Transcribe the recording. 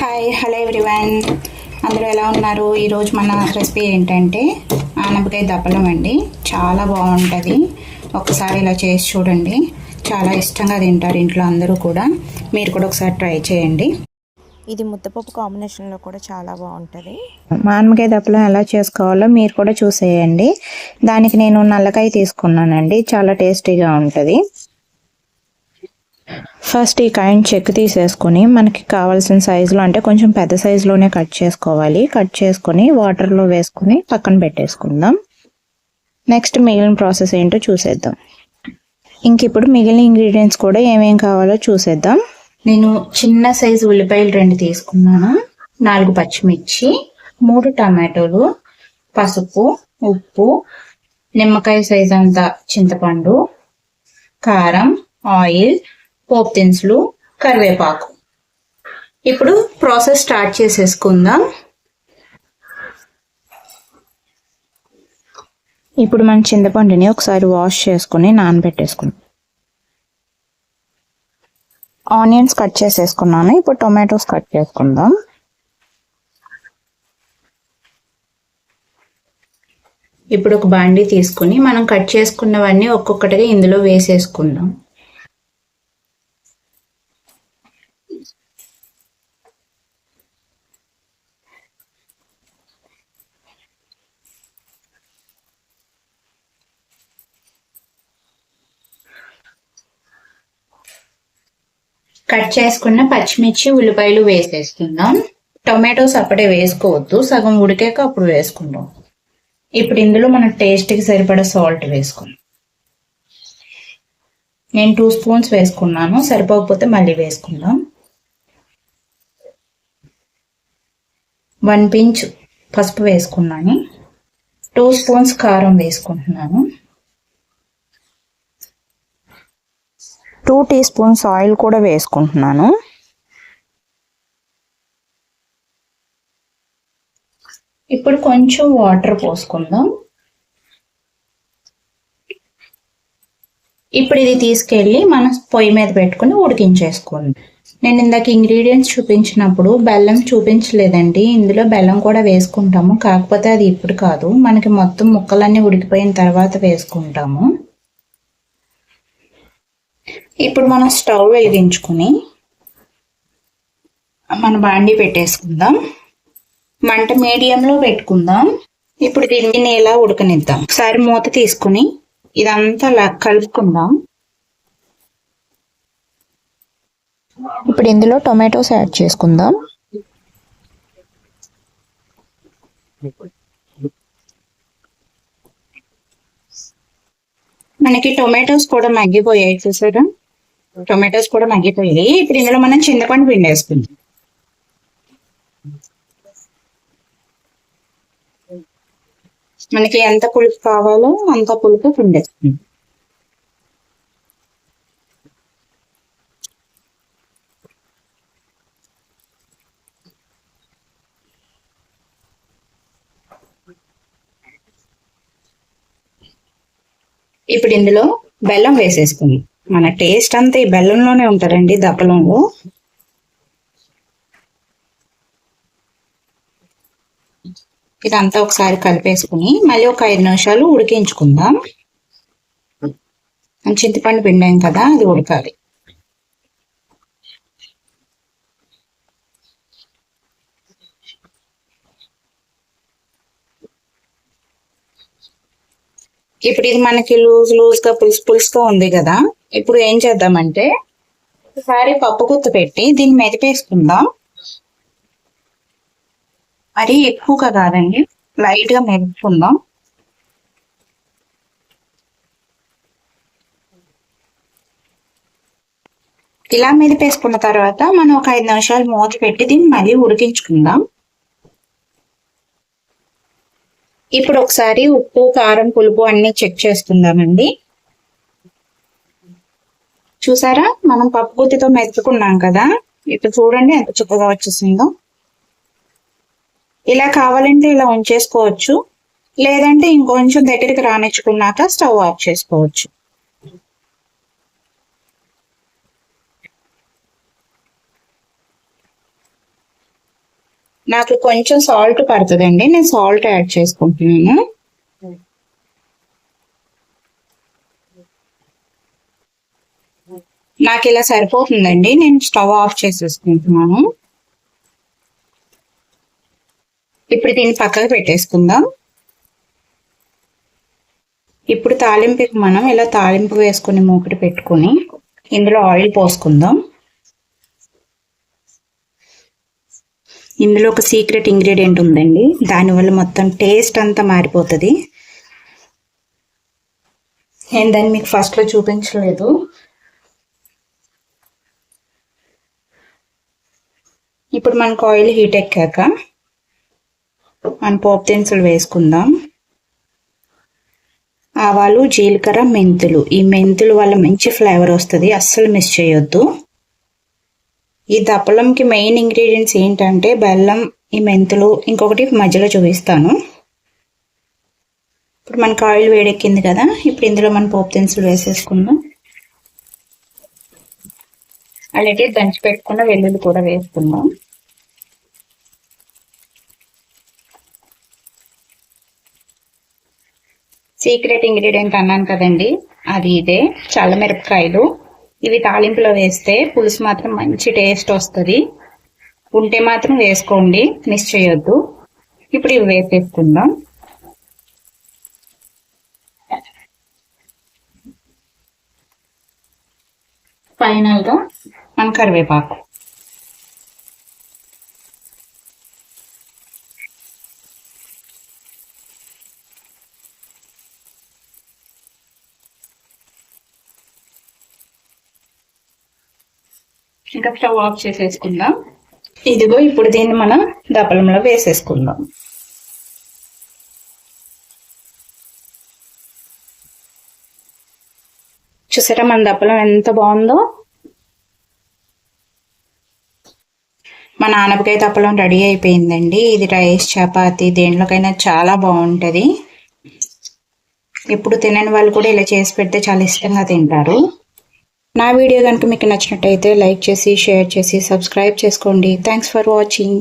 Hi hello everyone, అందరూ ఎలా ఉన్నారు? ఈరోజు మన రెసిపీ ఏంటంటే ఆనపకాయ దప్పలం అండి. చాలా బాగుంటుంది. ఒకసారి ఇలా చేసి చూడండి, చాలా ఇష్టంగా తింటారు ఇంట్లో అందరూ కూడా. మీరు కూడా ఒకసారి ట్రై చేయండి. ఇది ముద్దపప్పు కాంబినేషన్లో కూడా చాలా బాగుంటుంది. ఆనపకాయ దప్పలం ఎలా చేసుకోవాలో మీరు కూడా చూసేయండి. దానికి నేను నల్లకాయ తీసుకున్నానండి, చాలా టేస్టీగా ఉంటుంది. ఫస్ట్ ఈ కాయని చెక్కు తీసేసుకొని మనకి కావాల్సిన సైజులో, అంటే కొంచెం పెద్ద సైజులోనే కట్ చేసుకోవాలి. కట్ చేసుకొని వాటర్లో వేసుకొని పక్కన పెట్టేసుకుందాం. నెక్స్ట్ మిగిలిన ప్రాసెస్ ఏంటో చూసేద్దాం. ఇంక ఇప్పుడు మిగిలిన ఇంగ్రీడియంట్స్ కూడా ఏమేం కావాలో చూసేద్దాం. నేను చిన్న సైజు ఉల్లిపాయలు 2 తీసుకున్నాను, 4 పచ్చిమిర్చి, 3 టమాటోలు, పసుపు, ఉప్పు, నిమ్మకాయ సైజ్ అంతా చింతపండు, కారం, ఆయిల్, పోపు దినుసులు, కరివేపాకు. ఇప్పుడు ప్రాసెస్ స్టార్ట్ చేసేసుకుందాం. ఇప్పుడు మన చింతపండుని ఒకసారి వాష్ చేసుకుని నానబెట్టేసుకుందాం. ఆనియన్స్ కట్ చేసేసుకున్నాను. ఇప్పుడు టొమాటోస్ కట్ చేసుకుందాం. ఇప్పుడు ఒక బాండీ తీసుకుని మనం కట్ చేసుకున్నవన్నీ ఒక్కొక్కటిగా ఇందులో వేసేసుకుందాం. కట్ చేసుకున్న పచ్చిమిర్చి, ఉల్లిపాయలు వేసేసుకుందాం. టొమాటోస్ అప్పుడే వేసుకోవద్దు, సగం ఉడికాక అప్పుడు వేసుకుందాం. ఇప్పుడు ఇందులో మన టేస్ట్కి సరిపడా సాల్ట్ వేసుకుందాం. నేను 2 స్పూన్స్ వేసుకున్నాను, సరిపోకపోతే మళ్ళీ వేసుకుందాం. 1 పించ్ పసుపు వేసుకున్నాను. 2 స్పూన్స్ కారం వేసుకుంటున్నాను. 2 టీ స్పూన్స్ ఆయిల్ కూడా వేసుకుంటున్నాను. ఇప్పుడు కొంచెం వాటర్ పోసుకుందాం. ఇప్పుడు ఇది తీసుకెళ్ళి మనం పొయ్యి మీద పెట్టుకుని ఉడికించేసుకుందాం. నేను ఇందాక ఇంగ్రీడియంట్స్ చూపించినప్పుడు బెల్లం చూపించలేదండి. ఇందులో బెల్లం కూడా వేసుకుంటాము, కాకపోతే అది ఇప్పుడు కాదు, మనకి మొత్తం ముక్కలన్నీ ఉడికిపోయిన తర్వాత వేసుకుంటాము. ఇప్పుడు మనం స్టవ్ వెలిగించుకుని మన బాండీ పెట్టేసుకుందాం. మంట మీడియంలో పెట్టుకుందాం. ఇప్పుడు దీన్ని ఇలా ఉడకనిద్దాం. ఒకసారి మూత తీసుకుని ఇదంతా కలుపుకుందాం. ఇప్పుడు ఇందులో టొమాటోస్ యాడ్ చేసుకుందాం. మనకి టొమాటోస్ కూడా మగ్గిపోయాయి, చూసారా? టొమాటోస్ కూడా మగ్గిపోయాయి. ఇప్పుడు ఇందులో మనం చింతపండు పిండి వేసుకుందాం. మనకి ఎంత పులుపు కావాలో అంత పులుపు పిండి వేసుకుందాం. ఇప్పుడు ఇందులో బెల్లం వేసేసుకుందాం. మన టేస్ట్ అంతా ఈ బెల్లంలోనే ఉంటుందండి దప్పలంలో. ఇదంతా ఒకసారి కలిపేసుకుని మళ్ళీ ఒక 5 నిమిషాలు ఉడికించుకుందాం. చింతపండు పిండాం కదా, అది ఉడకాలి. ఇప్పుడు ఇది మనకి లూజ్గా పులుసుగా ఉంది కదా. ఇప్పుడు ఏం చేద్దామంటే ఒకసారి పప్పు గుత్త పెట్టి దీన్ని మెదిపేసుకుందాం. మరీ ఎక్కువగా కాదండి, లైట్ గా మెదుపుకుందాం. ఇలా మెదిపేసుకున్న తర్వాత మనం ఒక 5 నిమిషాలు మూత పెట్టి దీన్ని మళ్ళీ ఉడికించుకుందాం. ఇప్పుడు ఒకసారి ఉప్పు, కారం, పులుపు అన్ని చెక్ చేసుకుందామండి. చూసారా, మనం పప్పు గుత్తితో మెదుపుకున్నాం కదా. ఇప్పుడు చూడండి ఎంత చక్కగా వచ్చేసిందో. ఇలా కావాలంటే ఇలా ఉంచేసుకోవచ్చు, లేదంటే ఇంకొంచెం దగ్గరికి రానిచ్చుకున్నాక స్టవ్ ఆఫ్ చేసుకోవచ్చు. నాకు కొంచెం సాల్ట్ పడుతుందండి, నేను సాల్ట్ యాడ్ చేసుకుంటున్నాను. నాకు ఇలా సరిపోతుందండి, నేను స్టవ్ ఆఫ్ చేసేసుకుంటున్నాను. ఇప్పుడు దీన్ని పక్కకు పెట్టేసుకుందాం. ఇప్పుడు తాలింపుకి మనం ఇలా తాలింపు వేసుకుని మూకుడు పెట్టుకుని ఇందులో ఆయిల్ పోసుకుందాం. ఇందులో ఒక సీక్రెట్ ఇంగ్రీడియంట్ ఉందండి, దానివల్ల మొత్తం టేస్ట్ అంతా మారిపోతుంది. నేను దాన్ని మీకు ఫస్ట్లో చూపించలేదు. ఇప్పుడు మనకు ఆయిల్ హీట్ ఎక్కాక మన పోపు దినుసులు వేసుకుందాం. ఆవాలు, జీలకర్ర, మెంతులు. ఈ మెంతులు వల్ల మంచి ఫ్లేవర్ వస్తుంది, అస్సలు మిస్ చేయొద్దు. ఈ దప్పలంకి మెయిన్ ఇంగ్రీడియంట్స్ ఏంటంటే బెల్లం, ఈ మెంతులు, ఇంకొకటి మధ్యలో చూపిస్తాను. ఇప్పుడు మనకు ఆయిల్ వేడెక్కింది కదా, ఇప్పుడు ఇందులో మన పోపు దినుసులు వేసేసుకుందాం. అలాగే దంచి పెట్టుకున్న వెల్లుల్లి కూడా వేసుకుందాం. సీక్రెట్ ఇంగ్రీడియంట్ అన్నాను కదండి, అది ఇదే, చల్లమిరపకాయలు. ఇవి తాలింపులో వేస్తే పులుసు మాత్రం మంచి టేస్ట్ వస్తుంది. ఉంటే మాత్రం వేసుకోండి, మిస్ చేయొద్దు. ఇప్పుడు ఇవి వేసేసుకుందాం. ఫైనల్గా మన కరివేపాకు. ఇంకా స్టవ్ ఆఫ్ చేసేసుకుందాం. ఇదిగో ఇప్పుడు దీన్ని మనం దప్పలంలో వేసేసుకుందాం. చూసారా మన దప్పలం ఎంత బాగుందో. మన ఆనపకాయ దప్పలం రెడీ అయిపోయిందండి. ఇది రైస్, చపాతి దేంట్లోకైనా చాలా బాగుంటుంది. ఎప్పుడు తినని వాళ్ళు కూడా ఇలా చేసి పెడితే చాలా ఇష్టంగా తింటారు. నా వీడియో కనుక మీకు నచ్చినట్టయితే లైక్ చేసి, షేర్ చేసి, సబ్స్క్రైబ్ చేసుకోండి. Thanks for watching.